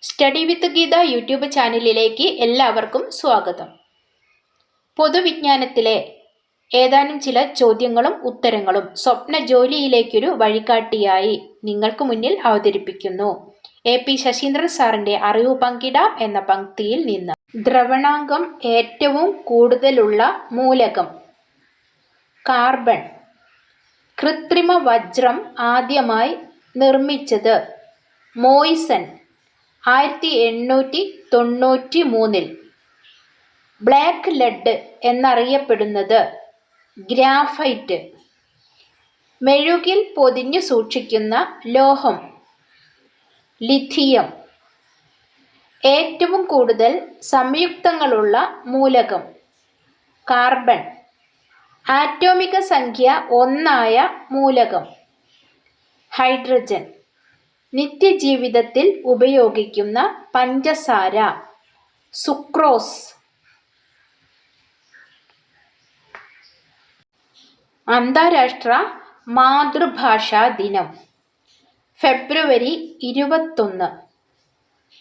Study വിത്ത് Geetha YouTube ചാനലിലേക്ക് എല്ലാവർക്കും സ്വാഗതം. പൊതുവിജ്ഞാനത്തിലെ ഏതാനും ചില ചോദ്യങ്ങളും ഉത്തരങ്ങളും സ്വപ്ന ജോലിയിലേക്കൊരു വഴികാട്ടിയായി നിങ്ങൾക്ക് മുന്നിൽ അവതരിപ്പിക്കുന്നു. AP ശശീന്ദ്രൻ സാറിന്റെ അറിവ് പങ്കിടാം എന്ന പംക്തിയിൽ നിന്ന്. ദ്രവണാങ്കം ഏറ്റവും കൂടുതലുള്ള മൂലകം കാർബൺ. കൃത്രിമ വജ്രം ആദ്യമായി നിർമ്മിച്ചത് മോയിസൺ 1893. ബ്ലാക്ക് ലെഡ് എന്നറിയപ്പെടുന്നത് ഗ്രാഫൈറ്റ്. മെഴുകിൽ പൊതിഞ്ഞു സൂക്ഷിക്കുന്ന ലോഹം ലിഥിയം. ഏറ്റവും കൂടുതൽ സംയുക്തങ്ങളുള്ള മൂലകം കാർബൺ. ആറ്റോമിക സംഖ്യ 1 മൂലകം ഹൈഡ്രജൻ. നിത്യജീവിതത്തിൽ ഉപയോഗിക്കുന്ന പഞ്ചസാര സുക്രോസ്. അന്താരാഷ്ട്ര മാതൃഭാഷാ ദിനം ഫെബ്രുവരി 21.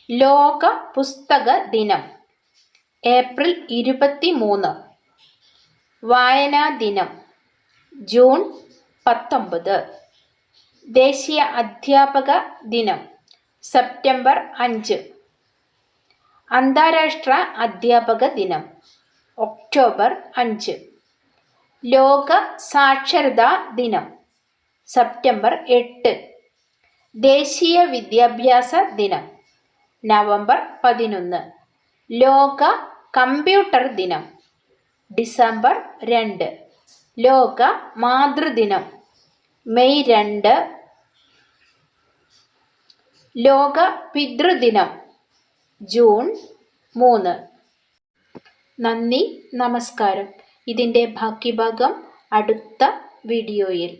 ലോക പുസ്തക ദിനം ഏപ്രിൽ 23. വായനാ ദിനം ജൂൺ 19. ദേശീയ അധ്യാപക ദിനം സെപ്റ്റംബർ 5. അന്താരാഷ്ട്ര അധ്യാപക ദിനം ഒക്ടോബർ 5. ലോക സാക്ഷരതാ ദിനം സെപ്റ്റംബർ 8. ദേശീയ വിദ്യാഭ്യാസ ദിനം നവംബർ 11. ലോക കമ്പ്യൂട്ടർ ദിനം ഡിസംബർ 2. ലോക മാതൃദിനം മെയ് 2. ലോക പിതൃദിനം ജൂൺ 3. നന്ദി, നമസ്കാരം. ഇതിൻ്റെ ബാക്കി ഭാഗം അടുത്ത വീഡിയോയിൽ.